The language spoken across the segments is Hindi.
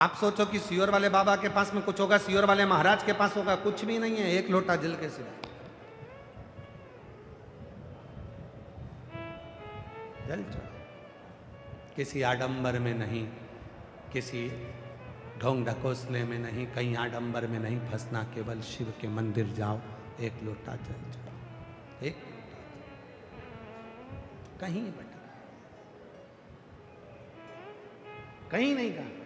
आप सोचो कि सियोर वाले बाबा के पास में कुछ होगा, सियोर वाले महाराज के पास होगा, कुछ भी नहीं है, एक लोटा जल के सिवाय। जल चढ़ा, किसी आडंबर में नहीं, किसी ढोंग ढकोसले में नहीं, कहीं आडंबर में नहीं फंसना, केवल शिव के मंदिर जाओ, एक लोटा जल चढ़ाओ, एक लोटा, कहीं बटा, कहीं नहीं कहा।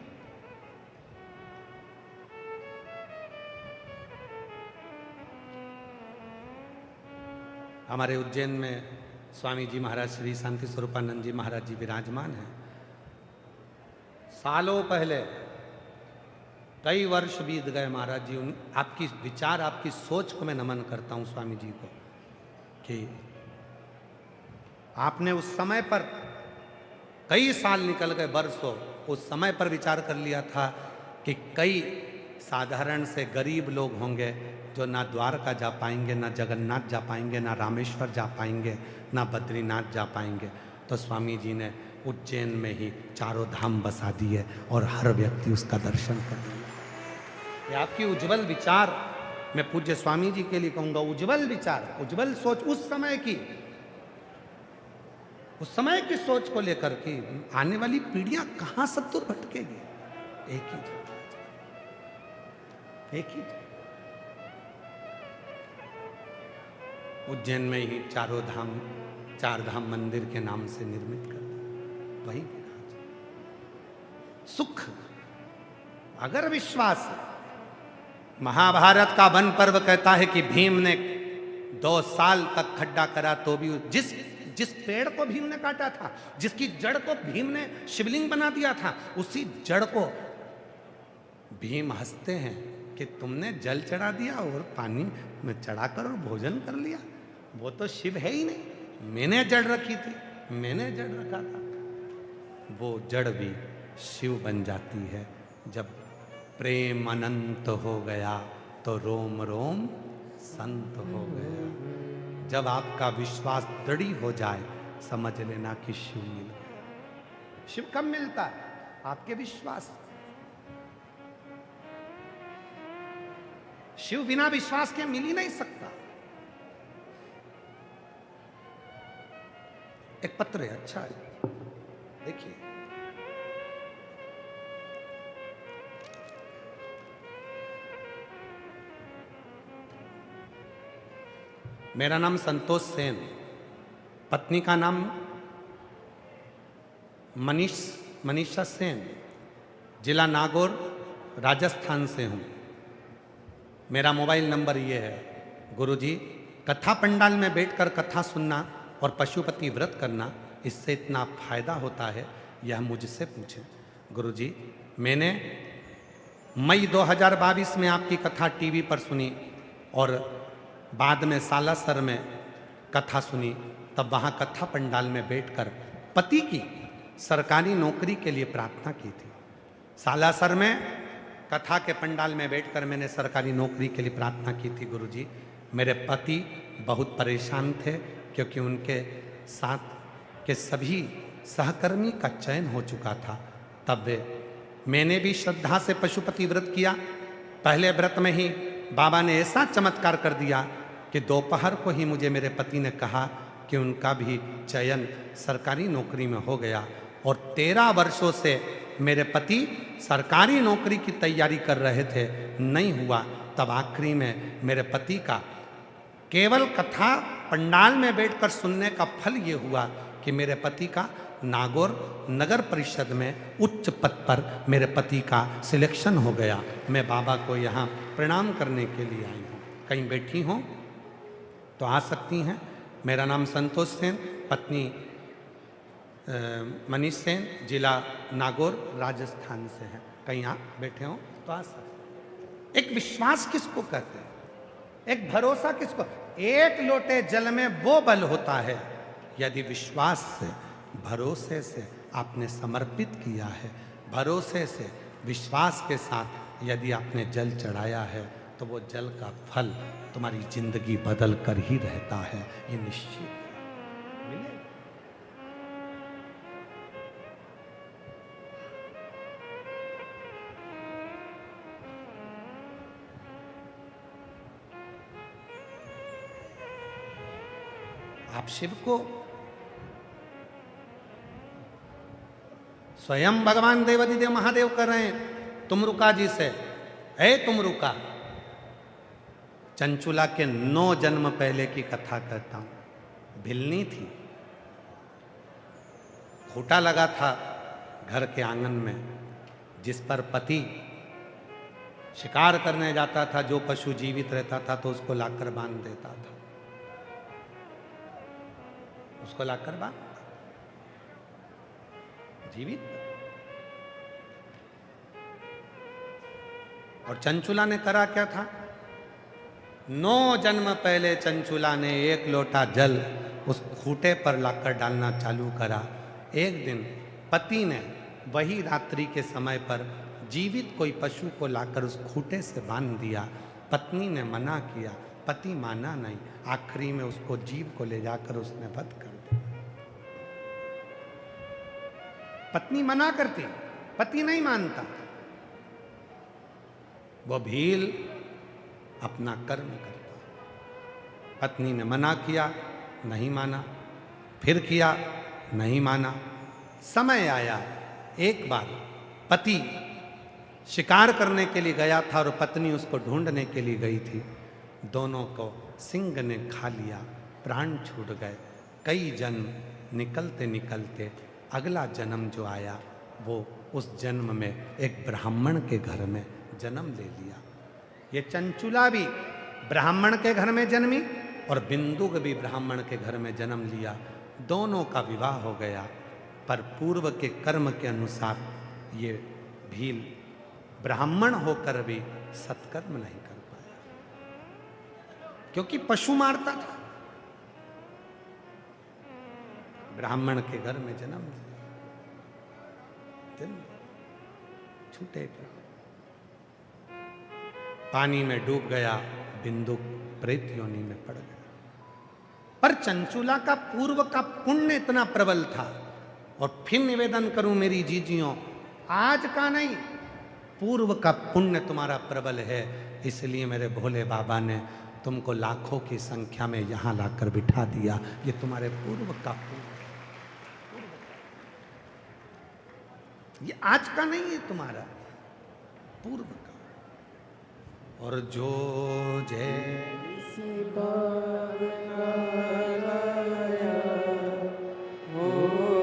हमारे उज्जैन में स्वामी जी महाराज श्री शांति स्वरूपानंद जी महाराज जी विराजमान हैं। सालों पहले, कई वर्ष बीत गए महाराज जी, आपकी विचार, आपकी सोच को मैं नमन करता हूं स्वामी जी को, कि आपने उस समय पर, कई साल निकल गए, बरसों, उस समय पर विचार कर लिया था कि कई साधारण से गरीब लोग होंगे जो ना द्वारका जा पाएंगे, ना जगन्नाथ जा पाएंगे, ना रामेश्वर जा पाएंगे, ना बद्रीनाथ जा पाएंगे। तो स्वामी जी ने उज्जैन में ही चारों धाम बसा दिए और हर व्यक्ति उसका दर्शन कर लिया। ये आपकी उज्जवल विचार, मैं पूज्य स्वामी जी के लिए कहूंगा, उज्जवल विचार, उज्जवल सोच, उस समय की सोच को लेकर के आने वाली पीढ़ियां कहां सत्तुर भटकेगी। एक ही जगह, एक ही जगह, उज्जैन में ही चारों धाम, चार धाम मंदिर के नाम से निर्मित कर दिया, वही विराज सुख। अगर विश्वास है, महाभारत का वन पर्व कहता है कि भीम ने 2 साल तक खड्डा करा तो भी जिस पेड़ को भीम ने काटा था, जिसकी जड़ को भीम ने शिवलिंग बना दिया था, उसी जड़ को भीम हंसते हैं कि तुमने जल चढ़ा दिया और पानी में चढ़ाकर और भोजन कर लिया, वो तो शिव है ही नहीं, मैंने जड़ रखी थी, मैंने जड़ रखा था। वो जड़ भी शिव बन जाती है। जब प्रेम अनंत हो गया तो रोम रोम संत हो गया। जब आपका विश्वास दृढ़ हो जाए, समझ लेना कि शिव मिल गया। शिव कब मिलता है? आपके विश्वास। शिव बिना विश्वास के मिल ही नहीं सकता। एक पत्र है, अच्छा है, देखिए। मेरा नाम संतोष सेन, पत्नी का नाम मनीषा सेन, जिला नागौर, राजस्थान से हूं। मेरा मोबाइल नंबर ये है। गुरुजी, कथा पंडाल में बैठकर कथा सुनना और पशुपति व्रत करना, इससे इतना फायदा होता है, यह मुझसे पूछें। गुरुजी, मैंने मई 2022 में आपकी कथा टीवी पर सुनी और बाद में सालासर में कथा सुनी। तब वहाँ कथा पंडाल में बैठकर पति की सरकारी नौकरी के लिए प्रार्थना की थी। सालासर में कथा के पंडाल में बैठकर मैंने सरकारी नौकरी के लिए प्रार्थना की थी। गुरुजी, मेरे पति बहुत परेशान थे क्योंकि उनके साथ के सभी सहकर्मी का चयन हो चुका था। तब मैंने भी श्रद्धा से पशुपति व्रत किया। पहले व्रत में ही बाबा ने ऐसा चमत्कार कर दिया कि दोपहर को ही मुझे मेरे पति ने कहा कि उनका भी चयन सरकारी नौकरी में हो गया। और 13 वर्षों से मेरे पति सरकारी नौकरी की तैयारी कर रहे थे, नहीं हुआ। तब आखिरी में मेरे पति का केवल कथा पंडाल में बैठकर सुनने का फल ये हुआ कि मेरे पति का नागौर नगर परिषद में उच्च पद पर मेरे पति का सिलेक्शन हो गया। मैं बाबा को यहाँ प्रणाम करने के लिए आई हूँ। कहीं बैठी हों तो आ सकती हैं। मेरा नाम संतोष सेन, पत्नी मनीष सेन, जिला नागौर, राजस्थान से है। कहीं आप बैठे हो तो आ सकते। एक विश्वास किसको कहते हैं? एक भरोसा किसको? एक लोटे जल में वो बल होता है यदि विश्वास से, भरोसे से आपने समर्पित किया है, भरोसे से, विश्वास के साथ यदि आपने जल चढ़ाया है, तो वो जल का फल तुम्हारी जिंदगी बदल कर ही रहता है, ये निश्चित मिलेगा। आप शिव को, स्वयं भगवान देवादिदेव महादेव कर रहे हैं तुमरुका जी से, ऐ तुमरुका, चंचुला के 9 जन्म पहले की कथा कहता हूं। भिलनी थी, खूंटा लगा था घर के आंगन में, जिस पर पति शिकार करने जाता था, जो पशु जीवित रहता था तो उसको लाकर बांध देता था, उसको लाकर बांध जीवित। और चंचुला ने करा क्या था? 9 जन्म पहले चंचुला ने 1 लोटा जल उस खूंटे पर लाकर डालना चालू करा। एक दिन पति ने वही रात्रि के समय पर जीवित कोई पशु को लाकर उस खूंटे से बांध दिया। पत्नी ने मना किया, पति माना नहीं, आखिरी में उसको जीव को ले जाकर उसने वध कर दिया। पत्नी मना करती, पति नहीं मानता, वो भील अपना कर्म करता। पत्नी ने मना किया, नहीं माना, फिर किया, नहीं माना। समय आया, एक बार पति शिकार करने के लिए गया था और पत्नी उसको ढूंढने के लिए गई थी। दोनों को सिंह ने खा लिया, प्राण छूट गए। कई जन्म निकलते निकलते अगला जन्म जो आया वो उस जन्म में एक ब्राह्मण के घर में जन्म ले लिया। ये चंचुला भी ब्राह्मण के घर में जन्मी और बिंदुक भी ब्राह्मण के घर में जन्म लिया। दोनों का विवाह हो गया, पर पूर्व के कर्म के अनुसार ये भील ब्राह्मण होकर भी सत्कर्म नहीं कर पाया, क्योंकि पशु मारता था। ब्राह्मण के घर में जन्म लिया, छूटे पानी में डूब गया, बिंदुक प्रेत योनि में पड़ गया। पर चंचुला का पूर्व का पुण्य इतना प्रबल था। और फिर निवेदन करूं मेरी जीजियों, आज का नहीं, पूर्व का पुण्य तुम्हारा प्रबल है। इसलिए मेरे भोले बाबा ने तुमको लाखों की संख्या में यहां लाकर बिठा दिया। ये तुम्हारे पूर्व का पुण्य, ये आज का नहीं है, तुम्हारा पूर्व का। और जो जैसी वो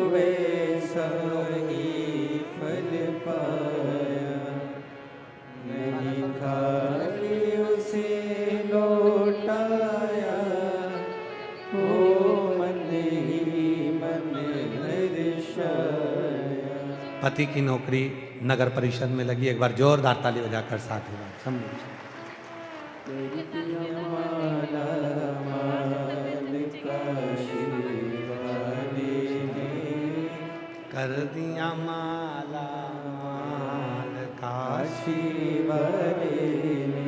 वैसा ही फल पाया, नहीं खाली उसे लौटाया, वो मन ही मन हर्षाया। पति की नौकरी नगर परिषद में लगी। एक बार जोरदार ताली बजाकर साथ ही बात समझ। कर दिया माला माल काशी वाले ने।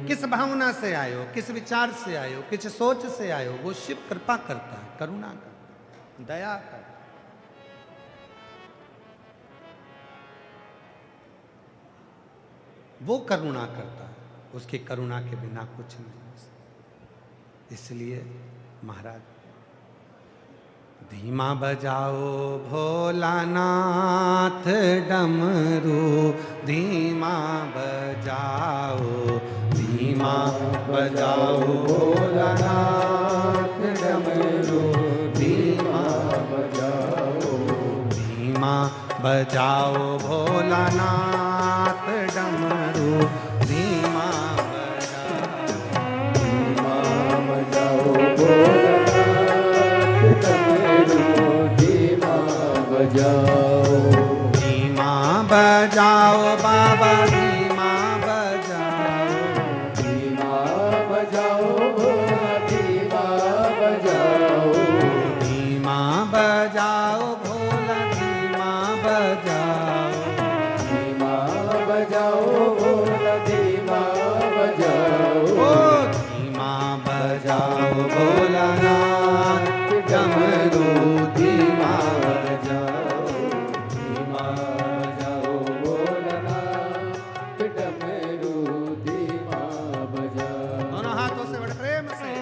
किस भावना से आयो, किस विचार से आयो, किस सोच से आयो, वो शिव कृपा करता है, करुणा करता है, दया करता है। वो करुणा करता है, उसकी करुणा के बिना कुछ नहीं हो सकता। इसलिए महाराज, धीमा बजाओ भोलानाथ डमरू, धीमा बजाओ, धीमा बजाओ भोलानाथ डमरू, धीमा बजाओ, धीमा बजाओ भोलानाथ डमरू, धीमा बजाओ, धीमा बजाओ, धीमा बजाओ बाबा, धीमा बजाओ, धीमा बजाओ भोला, धीमा बजाओ, धीमा बजाओ भोला, धीमा बजाओ, धीमा बजाओ भोला, धीमा बजाओ, धीमा बजाओ भोलानाथ डमरू, धीमा बजाओ, धीमा बजाओ भोलानाथ डमरू, धीमा बजाओ। दोनों हाथों से बड़े प्रेम से।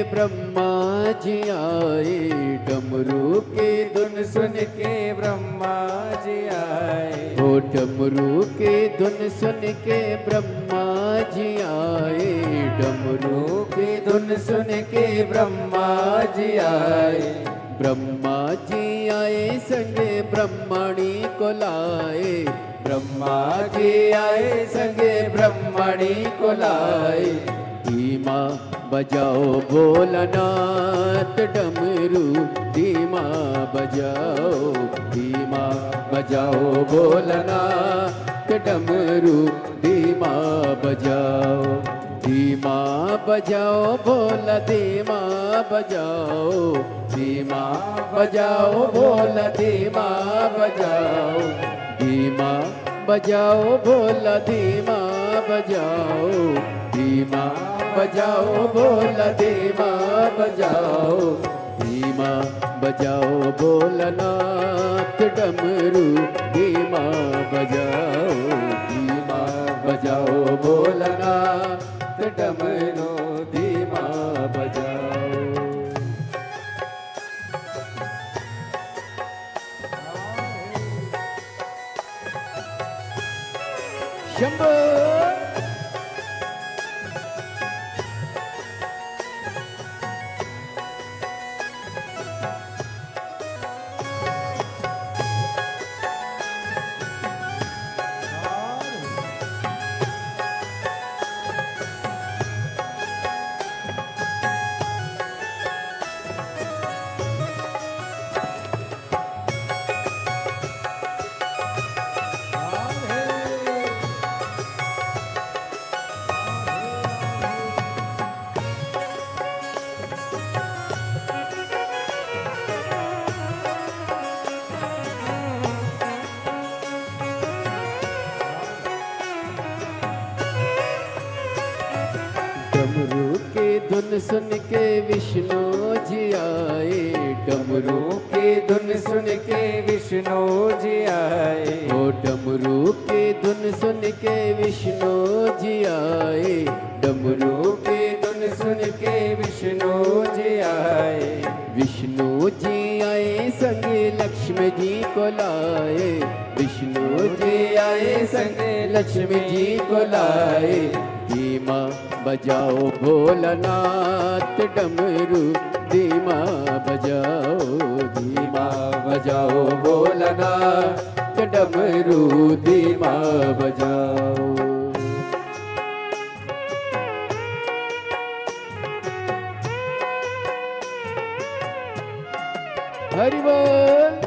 ब्रह्मा जी आए, डमरू की धुन सुन के ब्रह्मा जी आए। ओ डमरू की धुन सुन के ब्रह्मा जी आए, डमरू की धुन सुन के ब्रह्मा जी आए। ब्रह्मा जी आए संगे ब्रह्मणी को लाए, ब्रह्मा जी आए संगे ब्रह्मणी को लाए। धीमा बजाओ भोलानाथ डमरू, धीमा बजाओ, धीमा बजाओ भोलानाथ डमरू, धीमा बजाओ। धीमा बजाओ भोला, धीमा बजाओ, धीमा बजाओ भोला, धीमा बजाओ। धीमा बजाओ भोला, धीमा बजाओ, धीमा बजाओ भोला, धीमा बजाओ। धीमा बजाओ भोलानाथ डमरू, धीमा बजाओ, धीमा बजाओ भोलानाथ डमरू, धीमा बजाओ। शंभो डमरू की धुन सुन के विष्णु जी आए, डमरू की धुन सुन के विष्णु जी आए। ओ डमरू की धुन सुन के विष्णु जी आए, डमरू की धुन सुन के विष्णु जी आए। विष्णु जी आए संगे लक्ष्मी जी को लाए, विष्णु जी आए संगे लक्ष्मी जी को लाए। धीमा बजाओ भोलानाथ डमरू, धीमा बजाओ, धीमा बजाओ भोलानाथ डमरू, धीमा बजाओ। हरि बोल।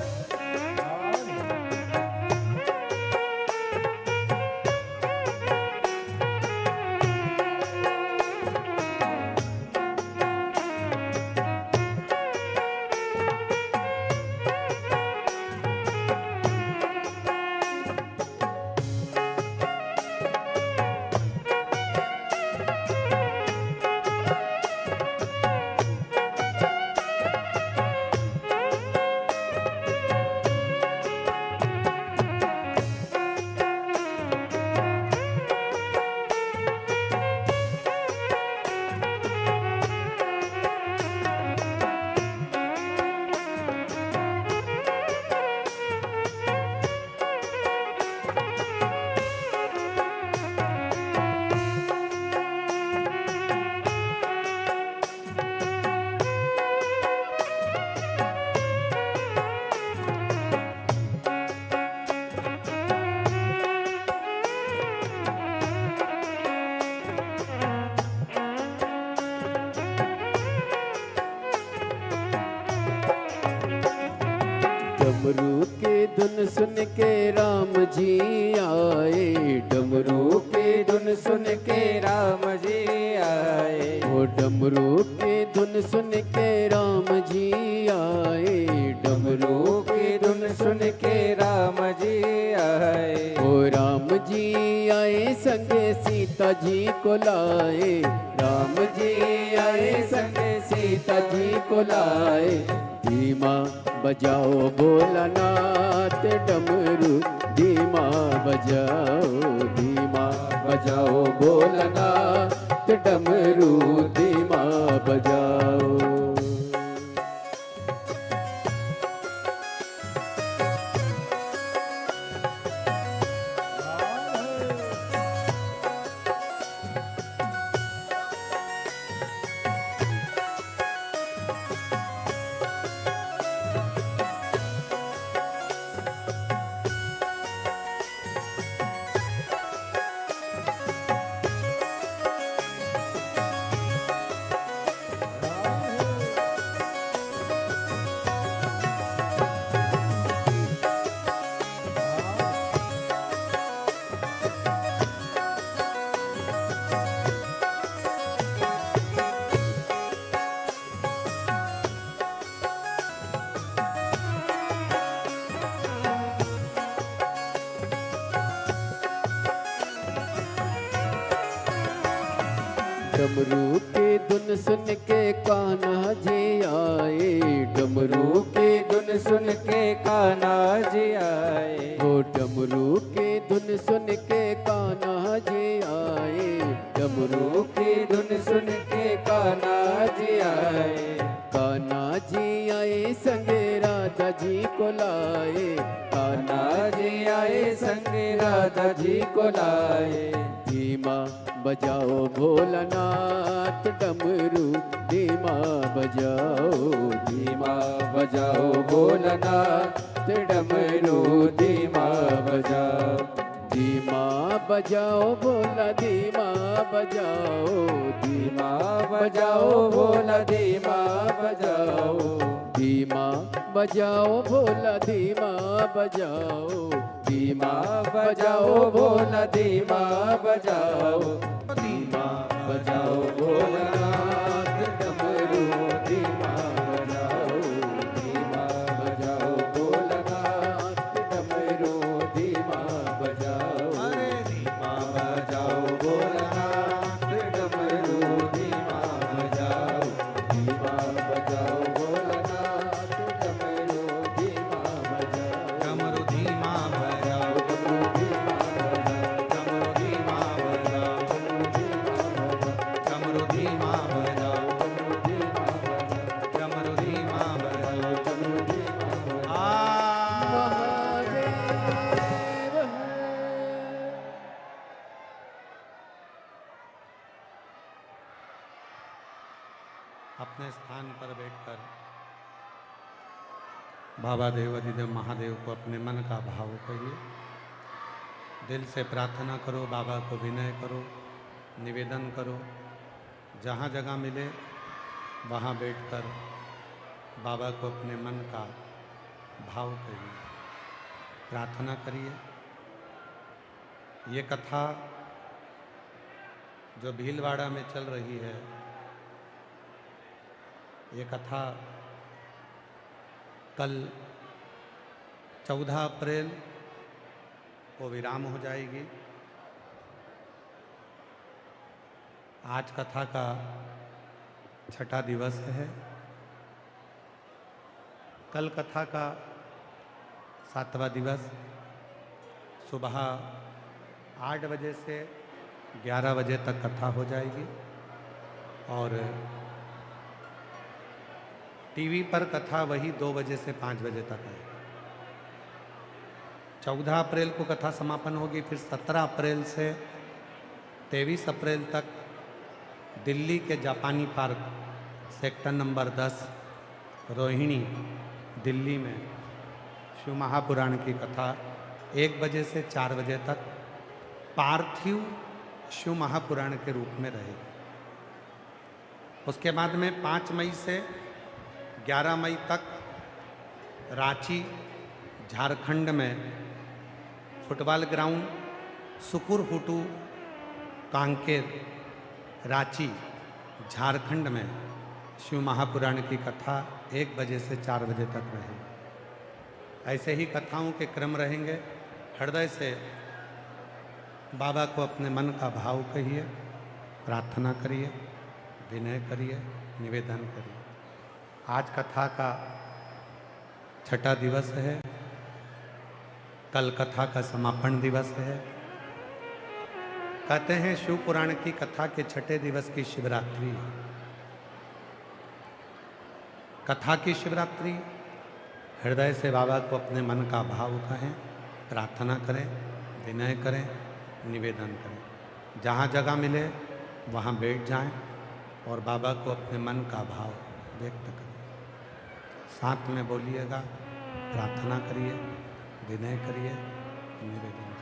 डमरू की धुन सुन के राम जी आए, डमरू की धुन सुन के राम जी आए। ओ डमरू की धुन सुन के राम जी आए, डमरू की धुन सुन के राम जी आए। ओ राम जी आए संगे सीता जी को लाए, राम जी आए संगे सीता जी को लाए। धीमा बजाओ भोलानाथ डमरू, धीमा बजाओ, धीमा बजाओ भोलानाथ नाथ डमरू धीमा बजाओ। डमरू की धुन सुन के कान्हा जी आए, डमरू की धुन सुन के कान्हा जी आए। वो डमरू की धुन सुन के कान्हा जी आए, डमरू की धुन सुन के कान्हा जी आए। कान्हा जी आए संगे राधा जी को लाए, कान्हा जी आए संगे राधा जी को लाए। धीमा बजाओ भोलानाथ डमरू धीमा बजाओ, धीमा बजाओ भोलानाथ डमरू धीमा बजाओ। धीमा बजाओ भोला धीमा बजाओ, धीमा बजाओ भोला धीमा बजाओ। धीमा बजाओ भोला धीमा बजाओ, धीमा बजाओ भोला धीमा बजाओ। धीमा बजाओ भोलानाथ डमरू धीमा बजाओ, धीमा बजाओ भोलानाथ डमरू धीमा बजाओ। अरे धीमा बजाओ भोलानाथ डमरू धीमा बजाओ, धीमा बजाओ भोलानाथ डमरू धीमा बजाओ। डमरू धीमा बजाओ, डमरू धीमा बजाओ, डमरू धीमा बजाओ, डमरू धीमा बजाओ, डमरू धीमा बजाओ, डमरू धीमा बजाओ। महादेव अपने स्थान पर बैठकर बाबा देवाधिदेव महादेव को अपने मन का भाव कहिए। दिल से प्रार्थना करो, बाबा को विनय करो, निवेदन करो। जहाँ जगह मिले वहाँ बैठकर बाबा को अपने मन का भाव कहिए, प्रार्थना करिए। ये कथा जो भीलवाड़ा में चल रही है, ये कथा कल 14 अप्रैल को विराम हो जाएगी। आज कथा का छठा दिवस है। कल कथा का 7वां दिवस सुबह 8 बजे से 11 बजे तक कथा हो जाएगी और टीवी पर कथा वही 2 बजे से 5 बजे तक है। 14 अप्रैल को कथा समापन होगी। फिर 17 अप्रैल से 23 अप्रैल तक दिल्ली के जापानी park sector number 10 Rohini Delhi में शिव महापुराण की कथा 1 बजे से 4 बजे तक पार्थिव शिव महापुराण के रूप में रहेगी। उसके बाद में 5 मई से 11 मई तक रांची झारखंड में फुटबॉल ग्राउंड सुकुर हुटू कांकेर रांची झारखंड में शिव महापुराण की कथा 1 बजे से 4 बजे तक रहेगी। ऐसे ही कथाओं के क्रम रहेंगे। हृदय से बाबा को अपने मन का भाव कहिए, प्रार्थना करिए, विनय करिए, निवेदन करिए। आज कथा का छठा दिवस है। कल कथा का समापन दिवस है। कहते हैं शिव पुराण की कथा के छठे दिवस की शिवरात्रि है। कथा की शिवरात्रि, हृदय से बाबा को अपने मन का भाव कहें, प्रार्थना करें, विनय करें, निवेदन करें। जहाँ जगह मिले वहाँ बैठ जाएं और बाबा को अपने मन का भाव व्यक्त करें। साथ में बोलिएगा, प्रार्थना करिए, विनय करिए, निवेदन करिए।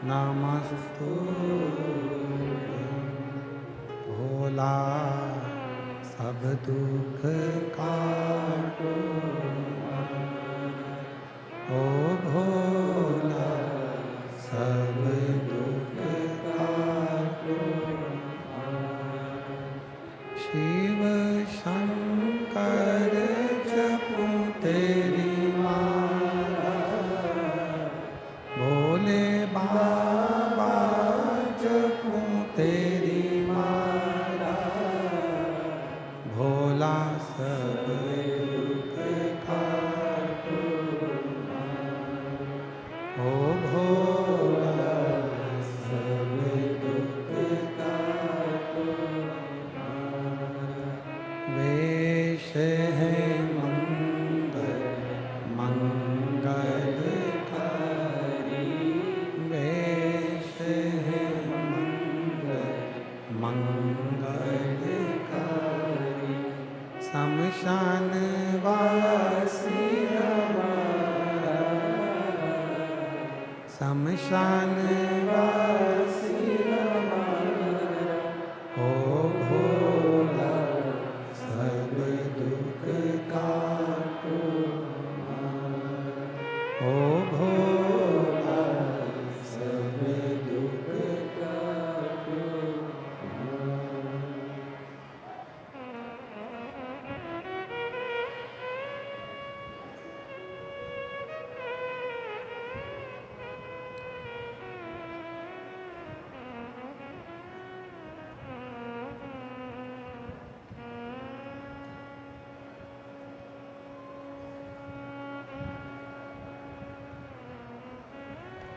नमस्तु भोला सब दुख काटो, ओ भोला सब दुख काटो। शिव शंकर जपो तेरी माला, भोले बाबा जपो तेरी माला, भोला सब दुख काटो, ओ भोला सब दुख काटो। वेश है मंगल मंगलकारी, वेश है मंगल मंगलकारी। शमशान वासी हमारा, शमशान वासी हमारा, ओ भोला सब दुख काटो, ओ भोला सब दुख काटो।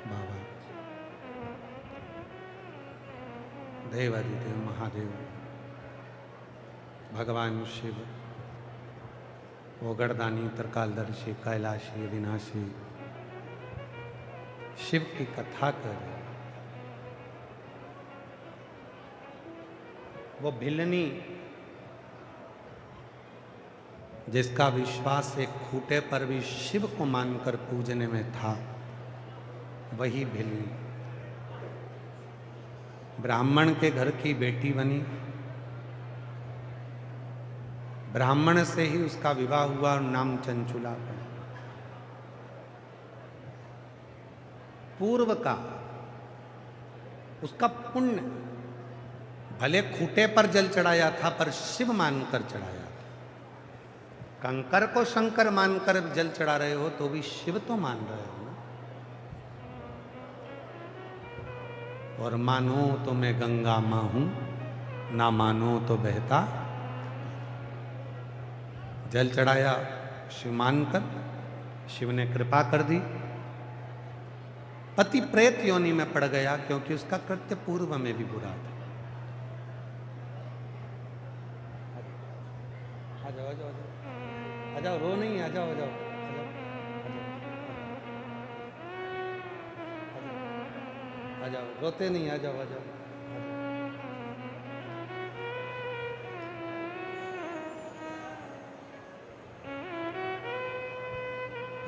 बाबा देवादिदेव महादेव भगवान शिव, वो गणदानी त्रिकालदर्शी कैलाशी विनाशी शिव की कथा कर रहे। वो भिलनी जिसका विश्वास एक खूंटे पर भी शिव को मानकर पूजने में था, वही भिलनी ब्राह्मण के घर की बेटी बनी। ब्राह्मण से ही उसका विवाह हुआ और नाम चंचुला पड़ा। पूर्व का उसका पुण्य, भले खूंटे पर जल चढ़ाया था पर शिव मानकर चढ़ाया था। कंकर को शंकर मानकर जल चढ़ा रहे हो तो भी शिव तो मान रहे हो ना। और मानो तो मैं गंगा मां हूं, ना मानो तो बहता। जल चढ़ाया शिव मानकर, शिव ने कृपा कर दी। पति प्रेत योनि में पड़ गया क्योंकि उसका कृत्य पूर्व में भी बुरा था। आ जाओ आ जाओ आ जाओ, रो नहीं, आ जाओ आ जाओ आ जाओ, रोते नहीं, आ जाओ आ जाओ।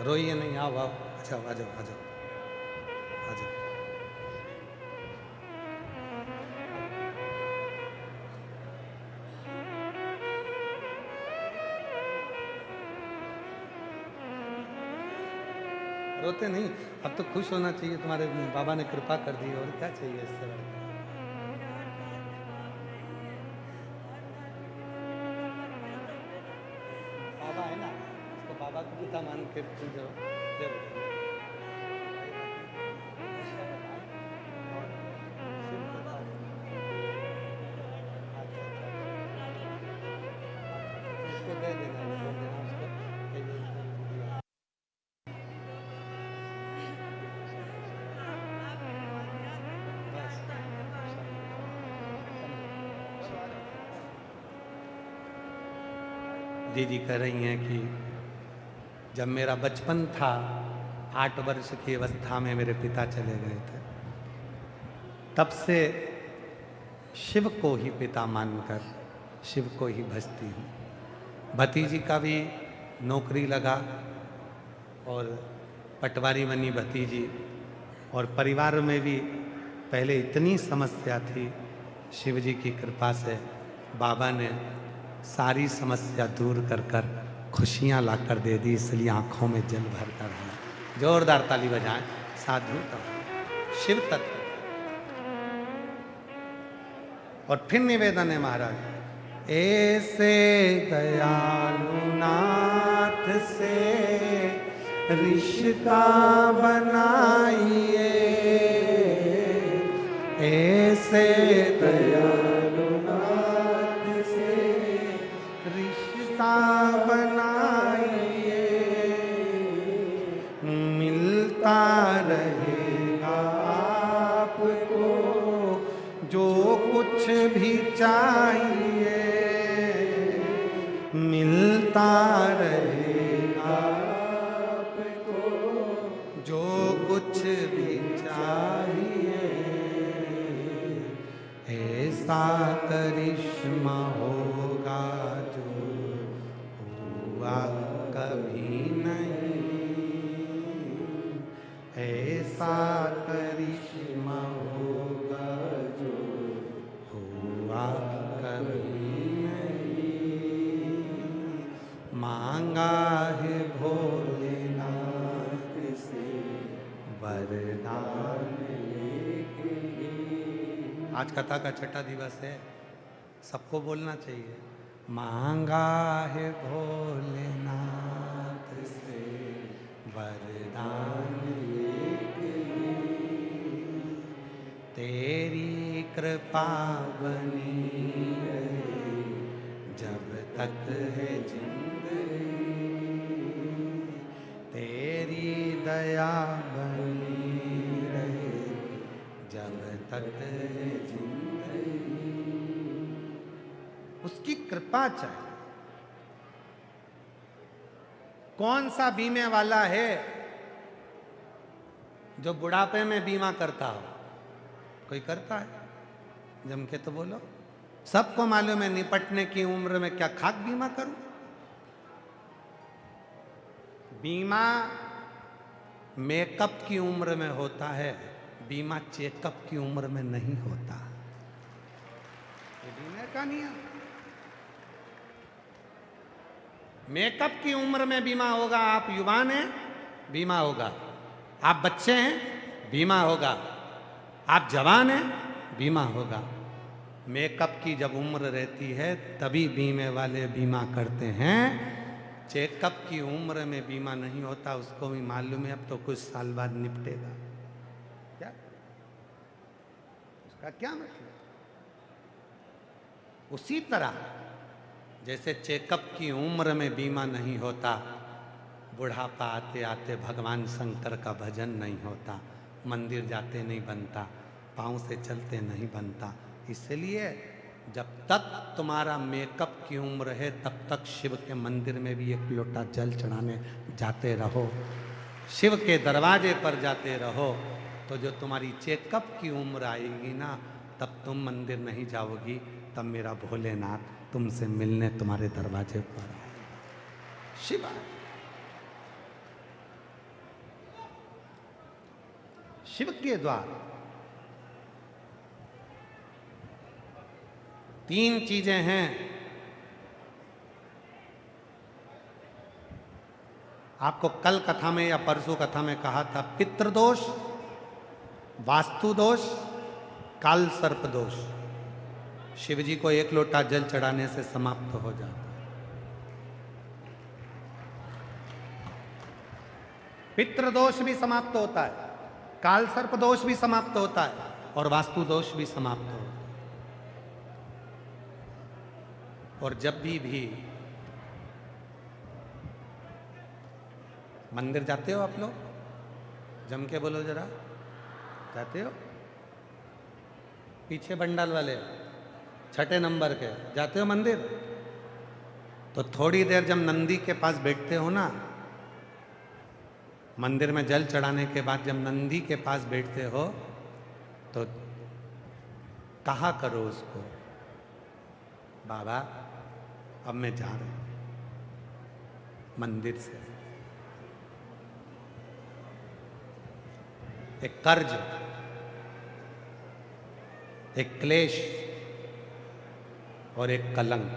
रोइए नहीं, आओ आओ, आ जाओ आ जाओ आ जाओ आ जाओ। रोते नहीं, अब तो खुश होना चाहिए, तुम्हारे बाबा ने कृपा कर दी, और क्या चाहिए इससे बड़ा। बाबा है ना, उसको बाबा को पिता मान के पूजो। उसको दे देना, दे देना उसको। दीदी कह रही हैं कि जब मेरा बचपन था, 8 वर्ष की अवस्था में मेरे पिता चले गए थे, तब से शिव को ही पिता मानकर शिव को ही भजती हूँ। भतीजी का भी नौकरी लगा और पटवारी बनी भतीजी, और परिवार में भी पहले इतनी समस्या थी, शिव जी की कृपा से बाबा ने सारी समस्या दूर कर कर खुशियाँ ला कर दे दी, इसलिए आंखों में जल भर कर आया। जोरदार ताली बजाएं, साधु तत्व, शिव तत्व। और फिर निवेदन है महाराज, ऐसे दयालु नाथ से रिश्ता बनाइए, ऐसे दयालु नाथ से रिश्ता बनाइए, मिलता रहेगा आपको जो कुछ भी चाहिए, मिलता रहेगा आपको जो कुछ भी चाहिए, ऐसा करिश्मा होगा जो हुआ कभी नहीं, ऐसा करिश्मा होगा जो हुआ कभी नहीं, मांगा है भोलेनाथ से वरदान लेके। आज कथा का छठा दिवस है, सबको बोलना चाहिए, मांगा है भोलेनाथ से वरदान लेके, तेरी कृपा बनी रहे जब तक है जिंदगी, तेरी दया बनी रहे जब तक है जिंदगी। उसकी कृपा चाहिए। कौन सा बीमे वाला है जो बुढ़ापे में बीमा करता हो? कोई करता है? जम के तो बोलो। सबको मालूम है निपटने की उम्र में क्या खाक बीमा करूं? बीमा मेकअप की उम्र में होता है, बीमा चेकअप की उम्र में नहीं होता। ये बीमे का नियम। मेकअप की उम्र में बीमा होगा। आप युवान हैं, बीमा होगा। आप बच्चे हैं, बीमा होगा। आप जवान हैं, बीमा होगा। मेकअप की जब उम्र रहती है तभी बीमे वाले बीमा करते हैं। चेकअप की उम्र में बीमा नहीं होता, उसको भी मालूम है अब तो कुछ साल बाद निपटेगा। क्या उसका क्या मतलब? उसी तरह जैसे चेकअप की उम्र में बीमा नहीं होता, बुढ़ापा आते आते भगवान शंकर का भजन नहीं होता, मंदिर जाते नहीं बनता, पाँव से चलते नहीं बनता। इसलिए जब तक तुम्हारा मेकअप की उम्र है तब तक शिव के मंदिर में भी एक लोटा जल चढ़ाने जाते रहो, शिव के दरवाजे पर जाते रहो। तो जो तुम्हारी चेकअप की उम्र आएगी ना, तब तुम मंदिर नहीं जाओगी, तब मेरा भोलेनाथ तुमसे मिलने तुम्हारे दरवाजे पर आएगा। शिव शिव के द्वार 3 चीजें हैं। आपको कल कथा में या परसों कथा में कहा था, पितृदोष, वास्तु दोष, काल सर्प दोष शिव जी को एक लोटा जल चढ़ाने से समाप्त हो जाता है। पितृदोष भी समाप्त होता है, काल सर्प दोष भी समाप्त होता है और वास्तु दोष भी समाप्त होता है। और जब भी मंदिर जाते हो आप लोग, जम के बोलो जरा, जाते हो? पीछे बंडाल वाले 6ठे नंबर के जाते हो मंदिर? तो थोड़ी देर जब नंदी के पास बैठते हो ना, मंदिर में जल चढ़ाने के बाद जब नंदी के पास बैठते हो तो कहा करो उसको, बाबा अब मैं जा रहा हूं मंदिर से। एक कर्ज, एक क्लेश और एक कलंक,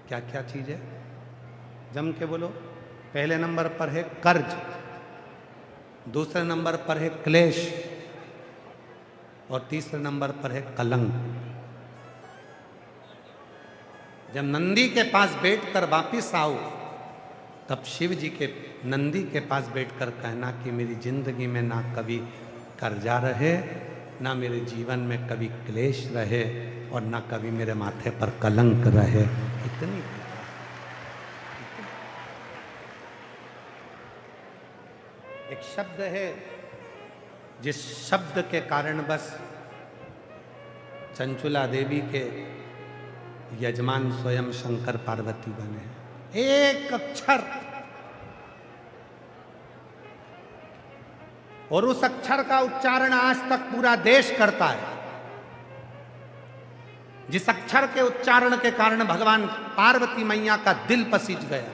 क्या क्या चीज है? जम के बोलो। पहले नंबर पर है कर्ज, दूसरे नंबर पर है क्लेश और तीसरे नंबर पर है कलंक। जब नंदी के पास बैठकर वापिस आओ, तब शिव जी के नंदी के पास बैठकर कहना कि मेरी जिंदगी में ना कभी कर्जा रहे, ना मेरे जीवन में कभी क्लेश रहे और ना कभी मेरे माथे पर कलंक रहे। इतनी एक शब्द है जिस शब्द के कारण बस चंचुला देवी के यजमान स्वयं शंकर पार्वती बने। एक अक्षर, और उस अक्षर का उच्चारण आज तक पूरा देश करता है। जिस अक्षर के उच्चारण के कारण भगवान पार्वती मैया का दिल पसीज गया,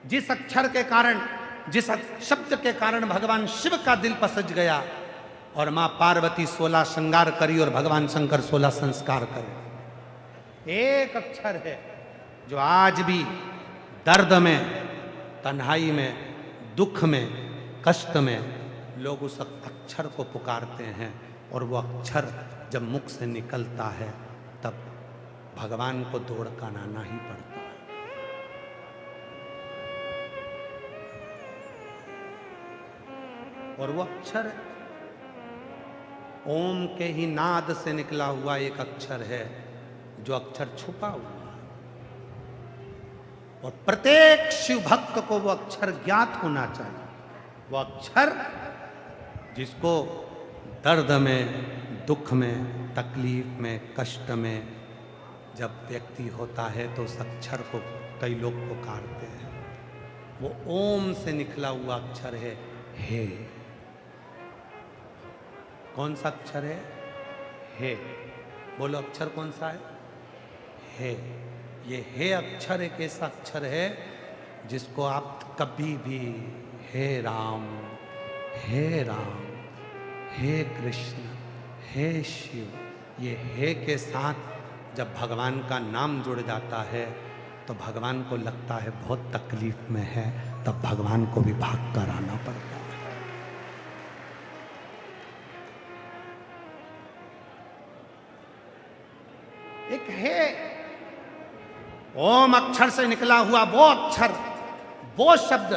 जिस अक्षर के कारण, जिस शब्द के कारण भगवान शिव का दिल पसीज गया और मां पार्वती 16 श्रृंगार करी और भगवान शंकर 16 संस्कार करे। एक अक्षर है जो आज भी दर्द में, तन्हाई में, दुख में, कष्ट में लोग उस अक्षर को पुकारते हैं और वो अक्षर जब मुख से निकलता है तब भगवान को दौड़ कर आना ही पड़ता है। और वो अक्षर ओम के ही नाद से निकला हुआ एक अक्षर है जो अक्षर छुपा हुआ है और प्रत्येक शिव भक्त को वो अक्षर ज्ञात होना चाहिए। वो अक्षर जिसको दर्द में, दुख में, तकलीफ में, कष्ट में जब व्यक्ति होता है तो उस अक्षर को कई लोग पुकारते हैं। वो ओम से निकला हुआ अक्षर है हे। कौन सा अक्षर है? हे। बोलो अक्षर कौन सा है? हे। ये हे अक्षर एक ऐसा अक्षर है जिसको आप कभी भी हे राम, हे राम, हे कृष्ण, हे शिव, ये हे के साथ जब भगवान का नाम जुड़ जाता है तो भगवान को लगता है बहुत तकलीफ में है, तब भगवान को भी भाग कर आना पड़ता है। एक है ओम अक्षर से निकला हुआ वो अक्षर, वो शब्द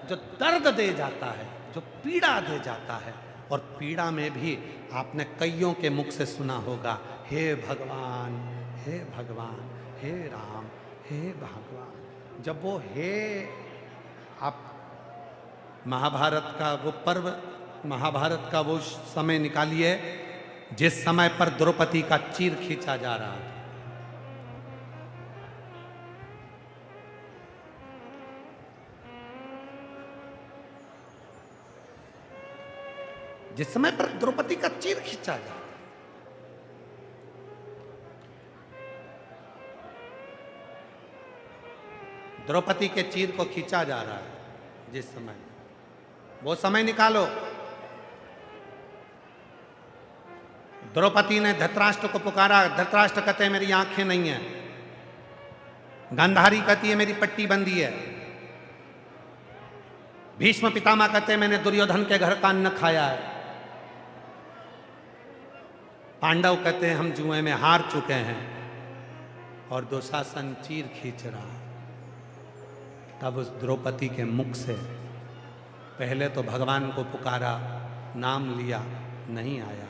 जो दर्द दे जाता है, जो पीड़ा दे जाता है। और पीड़ा में भी आपने कईयों के मुख से सुना होगा, हे भगवान, हे भगवान, हे राम, हे भगवान। जब वो हे, आप महाभारत का वो पर्व, महाभारत का वो समय निकालिए जिस समय पर द्रौपदी का चीर खींचा जा रहा था। जिस समय पर द्रौपदी का चीर खींचा जा रहा, द्रौपदी के चीर को खींचा जा रहा है, जिस समय, वो समय निकालो। द्रौपदी ने धृतराष्ट्र को पुकारा, धृतराष्ट्र कहते हैं मेरी आंखें नहीं है। गांधारी कहती है मेरी पट्टी बंदी है। भीष्म पितामह कहते हैं मैंने दुर्योधन के घर का अन्न खाया है। पांडव कहते हैं हम जुए में हार चुके हैं। और दुशासन चीर खींच रहा। तब उस द्रौपदी के मुख से पहले तो भगवान को पुकारा, नाम लिया, नहीं आया।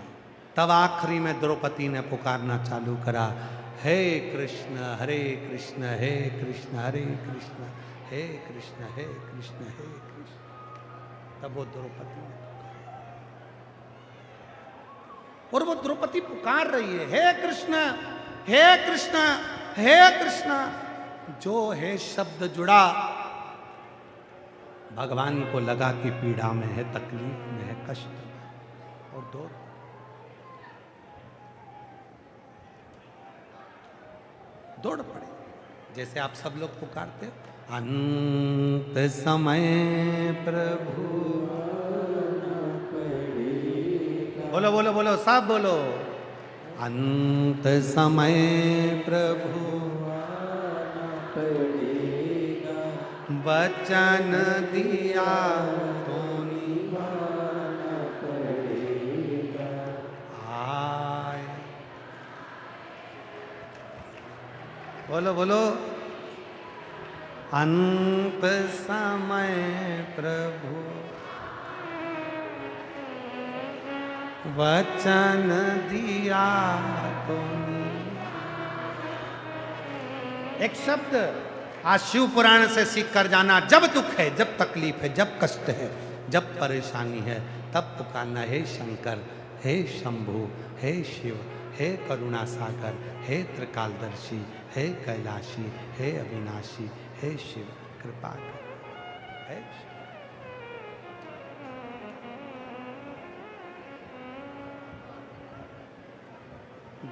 तब आखिरी में द्रौपदी ने पुकारना चालू करा, हे कृष्ण हरे कृष्ण, हे कृष्ण हरे कृष्ण, हे कृष्ण हे कृष्ण हे कृष्ण। तब वो द्रौपदी ने पुकारा। और वो द्रौपदी पुकार रही है, हे कृष्ण, हे कृष्ण, हे कृष्ण। जो हे शब्द जुड़ा, भगवान को लगा कि पीड़ा में है, तकलीफ में है, कष्ट में। और दौड़ पड़े। जैसे आप सब लोग पुकारते, अंत समय प्रभु, बोलो बोलो बोलो, सब बोलो, अंत समय प्रभु वचन दिया तो निभाना पड़ेगा। आए, बोलो बोलो, अंत समय प्रभु वचन दिया तो। एक शब्द आज शिव पुराण से सीख कर जाना, जब दुख है, जब तकलीफ है, जब कष्ट है, जब परेशानी है, तब पुकारना, हे शंकर, हे शंभु, हे शिव, हे करुणा सागर, हे त्रिकालदर्शी, हे कैलाशी, हे अविनाशी, हे शिव कृपा कर, हे शिव।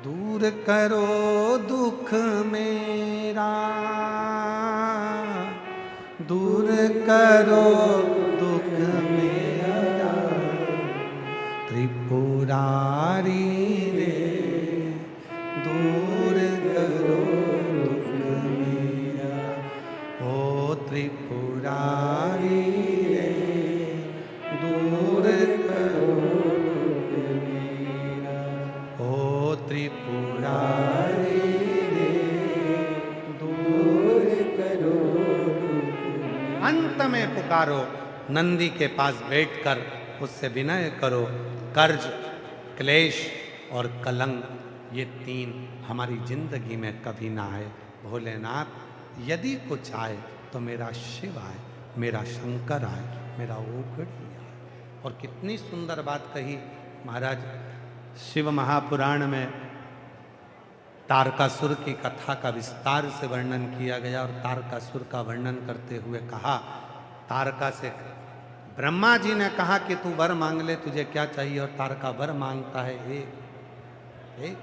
दूर करो दुख मेरा, दूर करो दुख मेरा, त्रिपुरारी रे, दूर करो दुख मेरा, ओ त्रिपुरारी रे, दूर करो दुख मेरा, ओ त्रिपुरारी रे, दूर करो। अंत में पुकारो, नंदी के पास बैठकर उससे विनय करो। कर्ज, क्लेश और कलंक, ये तीन हमारी जिंदगी में कभी ना आए। भोलेनाथ, यदि कुछ आए तो मेरा शिव आए, मेरा शंकर आए, मेरा ओगड़ी आए। और कितनी सुंदर बात कही महाराज। शिव महापुराण में तारकासुर की कथा का विस्तार से वर्णन किया गया। और तारकासुर का वर्णन करते हुए कहा, तारका से ब्रह्मा जी ने कहा कि तू वर मांग ले, तुझे क्या चाहिए। और तारका वर मांगता है, एक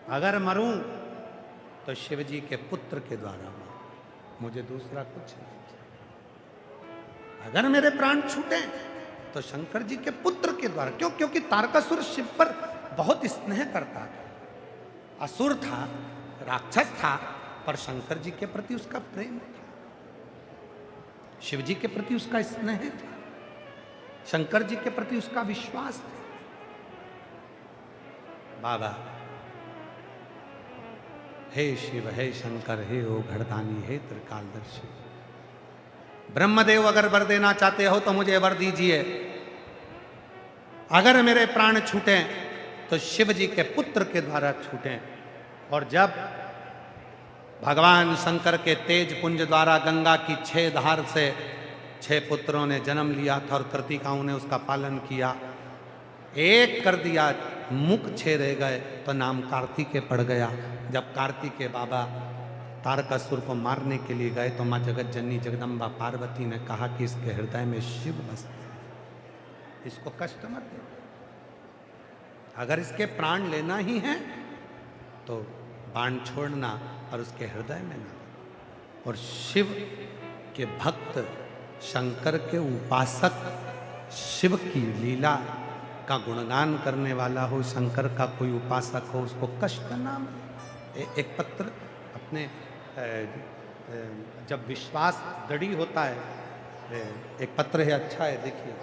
अगर मरूं तो शिव जी के पुत्र के द्वारा मरूं, मुझे दूसरा कुछ नहीं चाहिए। अगर मेरे प्राण छूटे तो शंकर जी के पुत्र के द्वारा। क्यों? क्योंकि तारकासुर शिव पर बहुत स्नेह करता था। असुर था, राक्षस था, पर शंकर जी के प्रति उसका प्रेम था, शिव जी के प्रति उसका स्नेह था, शंकर जी के प्रति उसका विश्वास था। बाबा, हे शिव, हे शंकर, हे ओ घड़दानी, हे त्रिकालदर्शी, ब्रह्मदेव अगर वर देना चाहते हो तो मुझे वर दीजिए। अगर मेरे प्राण छूटे तो शिव जी के पुत्र के द्वारा छूटे। और जब भगवान शंकर के तेज पुंज द्वारा गंगा की 6 धार से 6 पुत्रों ने जन्म लिया था और कृतिकाओं ने उसका पालन किया, एक कर दिया, मुख 6 रह गए तो नाम कार्तिकेय पड़ गया। जब कार्तिकेय बाबा तारकासुर को मारने के लिए गए तो माँ जगत जननी जगदम्बा पार्वती ने कहा कि इसके हृदय में शिव बसते, इसको कष्ट मत दे। अगर इसके प्राण लेना ही है तो बाण छोड़ना और उसके हृदय में ना। और शिव के भक्त, शंकर के उपासक, शिव की लीला का गुणगान करने वाला हो, शंकर का कोई उपासक हो, उसको कष्ट ना मिले। एक पत्र अपने जब विश्वास दृढ़ होता है, एक पत्र है, अच्छा है, देखिए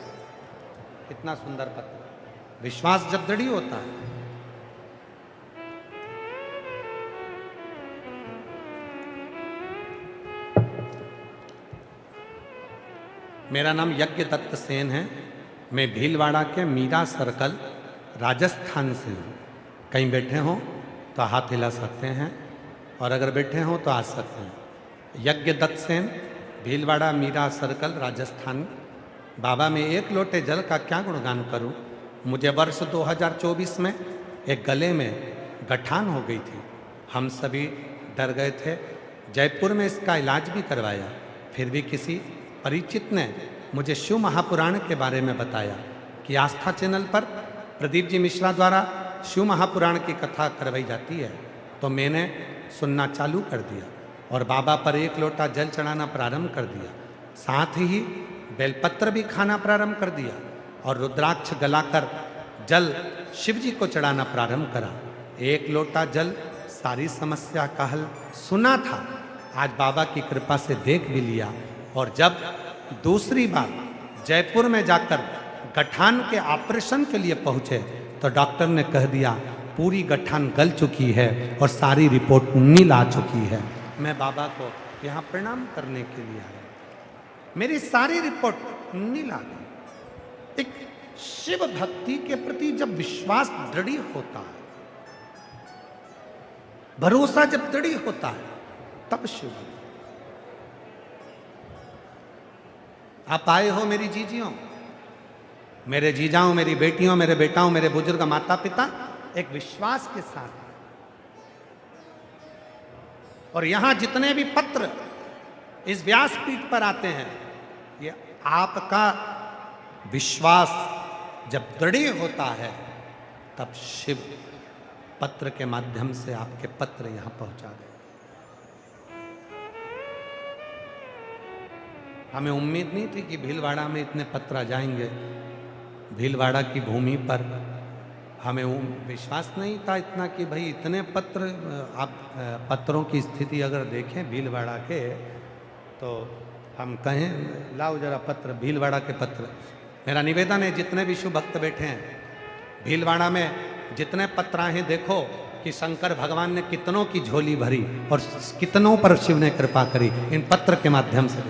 कितना सुंदर पत्र। विश्वास जब दृढ़ होता है, मेरा नाम यज्ञ दत्त सेन है, मैं भीलवाड़ा के मीरा सर्कल राजस्थान से हूँ। कहीं बैठे हों तो हाथ हिला सकते हैं और अगर बैठे हों तो आ सकते हैं। यज्ञ दत्त सेन, भीलवाड़ा मीरा सर्कल राजस्थान। बाबा मैं 1 लोटे जल का क्या गुणगान करूं। मुझे वर्ष 2024 में एक गले में गठान हो गई थी, हम सभी डर गए थे। जयपुर में इसका इलाज भी करवाया, फिर भी किसी परिचित ने मुझे शिव महापुराण के बारे में बताया कि आस्था चैनल पर प्रदीप जी मिश्रा द्वारा शिव महापुराण की कथा करवाई जाती है। तो मैंने सुनना चालू कर दिया और बाबा पर 1 लोटा जल चढ़ाना प्रारंभ कर दिया। साथ ही बेलपत्र भी खाना प्रारंभ कर दिया और रुद्राक्ष गलाकर जल शिव जी को चढ़ाना प्रारंभ करा। 1 लोटा जल सारी समस्या का हल सुना था, आज बाबा की कृपा से देख भी लिया। और जब दूसरी बार जयपुर में जाकर गठान के ऑपरेशन के लिए पहुंचे तो डॉक्टर ने कह दिया पूरी गठान गल चुकी है और सारी रिपोर्ट नील आ चुकी है। मैं बाबा को यहाँ प्रणाम करने के लिए आया, मेरी सारी रिपोर्ट नील आ गई। एक शिव भक्ति के प्रति जब विश्वास दृढ़ होता है, भरोसा जब दृढ़ होता है, तब शिव। आप आए हो मेरी जीजियों, मेरे जीजाओं, मेरी बेटियों, मेरे बेटाओं, मेरे बुजुर्ग माता पिता, एक विश्वास के साथ। और यहां जितने भी पत्र इस व्यासपीठ पर आते हैं, ये आपका विश्वास जब दृढ़ होता है तब शिव पत्र के माध्यम से आपके पत्र यहां पहुंचा दे। हमें उम्मीद नहीं थी कि भीलवाड़ा में इतने पत्र आ जाएंगे। भीलवाड़ा की भूमि पर हमें विश्वास नहीं था इतना कि भाई इतने पत्र। आप पत्रों की स्थिति अगर देखें भीलवाड़ा के तो हम कहें लाओ जरा पत्र, भीलवाड़ा के पत्र। मेरा निवेदन है जितने भी शिव भक्त बैठे हैं भीलवाड़ा में, जितने पत्र आए देखो कि शंकर भगवान ने कितनों की झोली भरी और कितनों पर शिव ने कृपा करी इन पत्र के माध्यम से।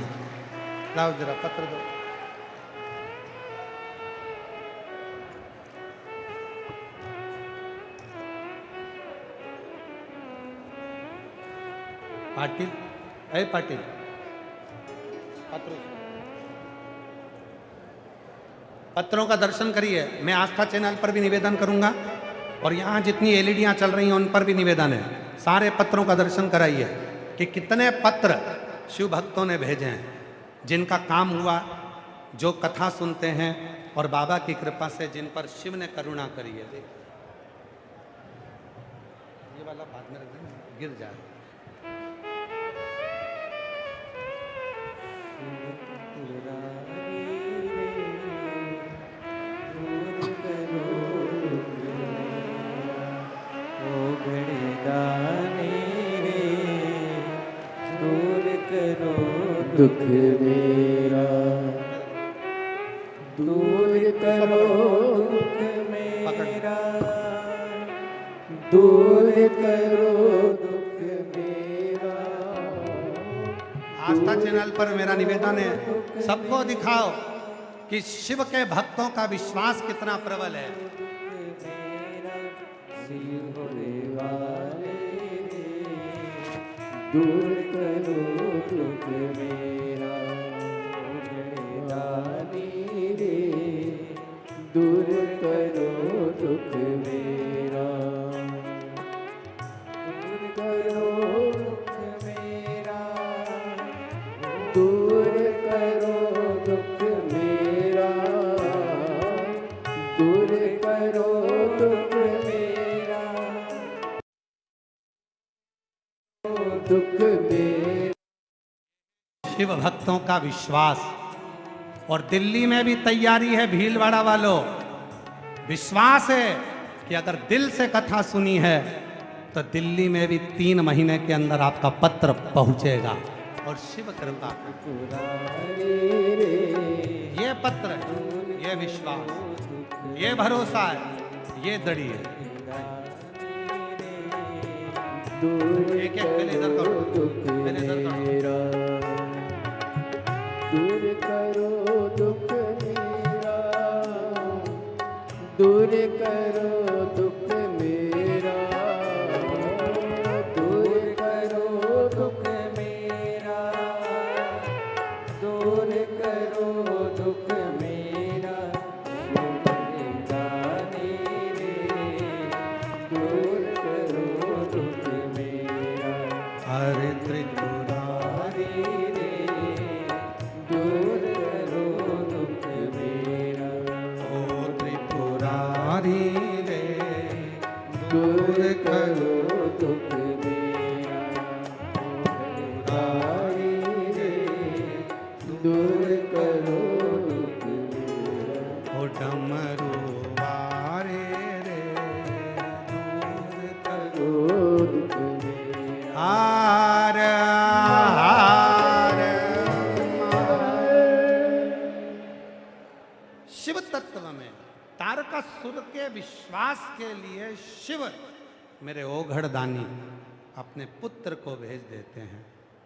लाओ जरा पत्र दो। पाटिल, अरे पाटिल, पत्रों का दर्शन करिए। मैं आस्था चैनल पर भी निवेदन करूंगा और यहाँ जितनी एलईडियाँ चल रही हैं उन पर भी निवेदन है, सारे पत्रों का दर्शन कराइए कि कितने पत्र शिव भक्तों ने भेजे हैं, जिनका काम हुआ, जो कथा सुनते हैं और बाबा की कृपा से जिन पर शिव ने करुणा करी है। ये वाला बाद में रख देना, गिर जाए। दुख मेरा दूर करो, दुख मेरा दूर करो दुख मेरा। आस्था चैनल पर मेरा निवेदन है, सबको दिखाओ कि शिव के भक्तों का विश्वास कितना प्रबल है। दूर करो दुख मेरा दानी रे, दूर करो दुख मेरा, दूर करो दुख मेरा, दूर करो दुख मेरा, दूर करो दुख मेरा, दुख मेरा। शिव भक्तों का विश्वास, और दिल्ली में भी तैयारी है भीलवाड़ा वालों। विश्वास है कि अगर दिल से कथा सुनी है तो दिल्ली में भी 3 महीने के अंदर आपका पत्र पहुंचेगा। और शिव कृपा, ये पत्र है, ये विश्वास, ये भरोसा है, ये दड़ी है। एक एक पहले इधर करो, पहले इधर करो। दूर करो दुख मेरा, दूर करो दुख मेरा, दूर करो दुख मेरा, दूर करो दुख मेरा, दानी रे, दूर करो दुख मेरा, हरे त्रिपुरारी रे, दूर करो दुख मेरा, ओ त्रिपुरारी रे, दूर करो दुख मेरा, दानी रे, दूर करो दुख मेरा, ओ डमरू वारे रे, दूर करो दुख मेरा। हार हार शिव तत्व में तारकासुर के विश्वास के लिए शिव मेरे ओघड़ दानी अपने पुत्र को भेज देते हैं।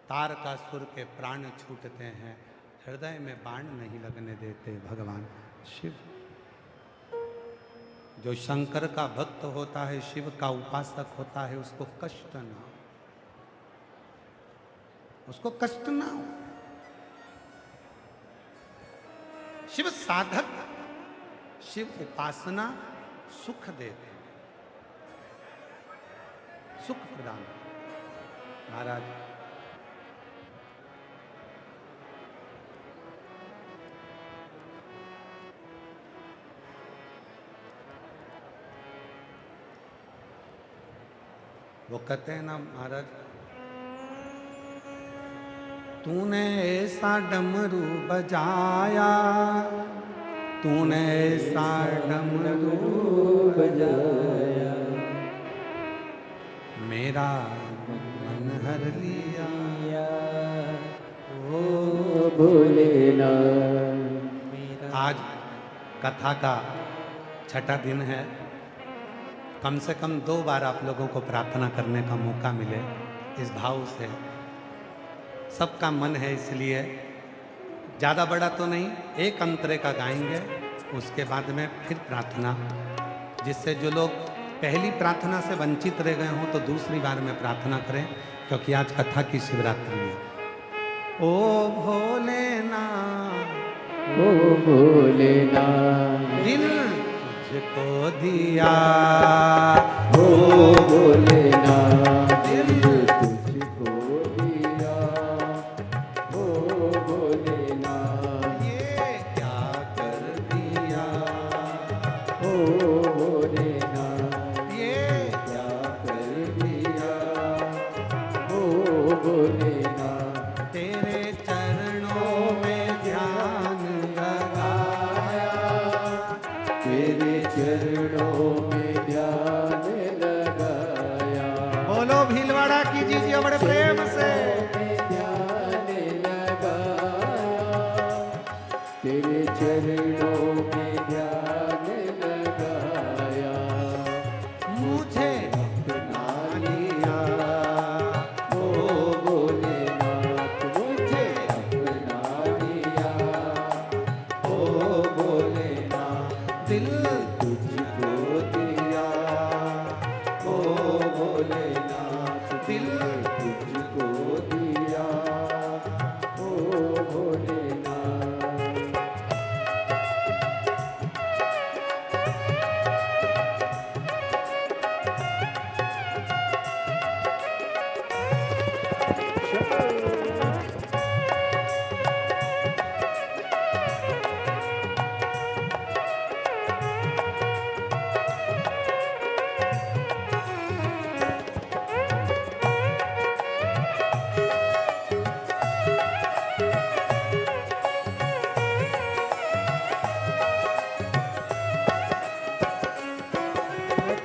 तारकासुर के प्राण छूटते हैं, हृदय में बाण नहीं लगने देते भगवान शिव। जो शंकर का भक्त होता है, शिव का उपासक होता है, उसको कष्ट ना हो, उसको कष्ट ना हो। शिव साधक, शिव उपासना सुख देते हैं, सुख प्रदान। महाराज वो कहते हैं ना, महाराज तूने ऐसा डमरू बजाया, तूने ऐसा डमरू बजाया, मेरा मन हर लिया। ओ भोलेनाथ। आज कथा का 6ठा दिन है। कम से कम 2 बार आप लोगों को प्रार्थना करने का मौका मिले इस भाव से। सबका मन है, इसलिए ज़्यादा बड़ा तो नहीं, एक अंतरे का गाएंगे, उसके बाद में फिर प्रार्थना, जिससे जो लोग पहली प्रार्थना से वंचित रह गए हों तो दूसरी बार में प्रार्थना करें, क्योंकि आज कथा की शिवरात्रि है। ओ भोलेनाथ, ओ भोलेनाथ, दिल तुझको दिया, ओ भोलेनाथ, दिल तुझको दिया, ओ भोलेनाथ, ये क्या कर दिया, ओ भोलेनाथ, ये क्या कर दिया, ओ भोलेनाथ, तेरे चरणों में ध्यान लगाया, तेरे चरणों में ध्यान लगाया। बोलो भीलवाड़ा की जीजिए बड़े प्रेम से। ध्यान लगाया, तेरे चरणों में ध्यान लगाया। मुझे दिया ओ भोलेनाथ।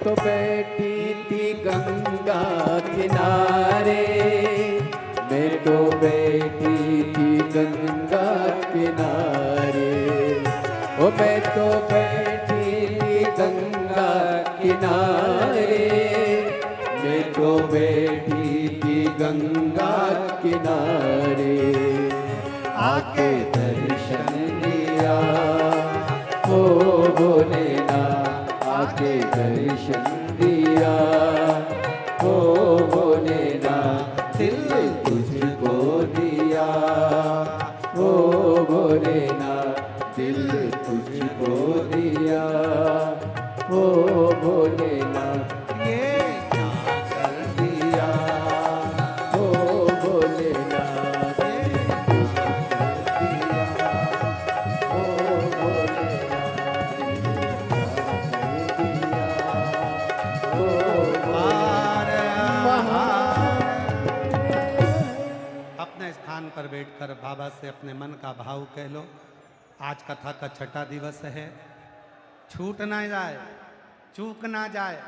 तो बैठी थी गंगा किनारे, मैं तो बैठी थी गंगा किनारे, ओ मैं तो बैठी थी गंगा किनारे, मैं तो बैठी थी गंगा किनारे, आके दर्शन दिया ओ भोलेनाथ, आके दर्शन दिया ओ भोलेनाथ, दिल तुझको दिया ओ भोलेनाथ, दिल तुझको दिया ओ भोलेनाथ, ये क्या कर दिया ओ भोलेनाथ, ये क्या कर दिया ओ भोलेनाथ, अपने स्थान पर बैठकर बाबा से अपने मन का भाव कह लो। आज कथा का छठा दिवस है, छूट ना जाए, चूक ना जाए,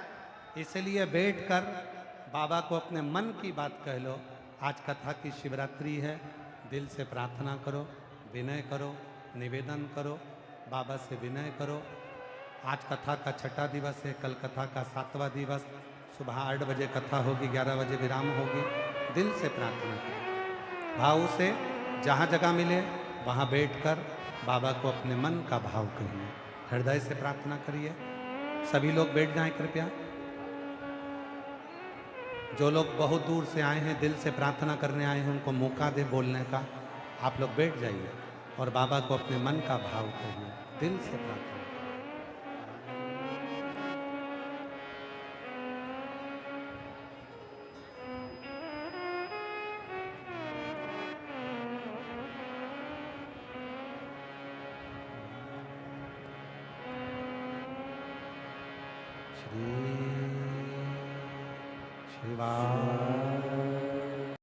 इसलिए बैठकर बाबा को अपने मन की बात कह लो। आज कथा की शिवरात्रि है, दिल से प्रार्थना करो, विनय करो, निवेदन करो, बाबा से विनय करो। आज कथा का छठा दिवस है, कल कथा का 7वां दिवस। सुबह 8 बजे कथा होगी, 11 बजे विराम होगी। दिल से प्रार्थना करो, भाव से, जहाँ जगह मिले वहाँ बैठकर बाबा को अपने मन का भाव कहिए, हृदय से प्रार्थना करिए। सभी लोग बैठ जाएं कृपया। जो लोग बहुत दूर से आए हैं, दिल से प्रार्थना करने आए हैं, उनको मौका दे बोलने का। आप लोग बैठ जाइए और बाबा को अपने मन का भाव कहिए, दिल से प्रार्थना। श्री शिवा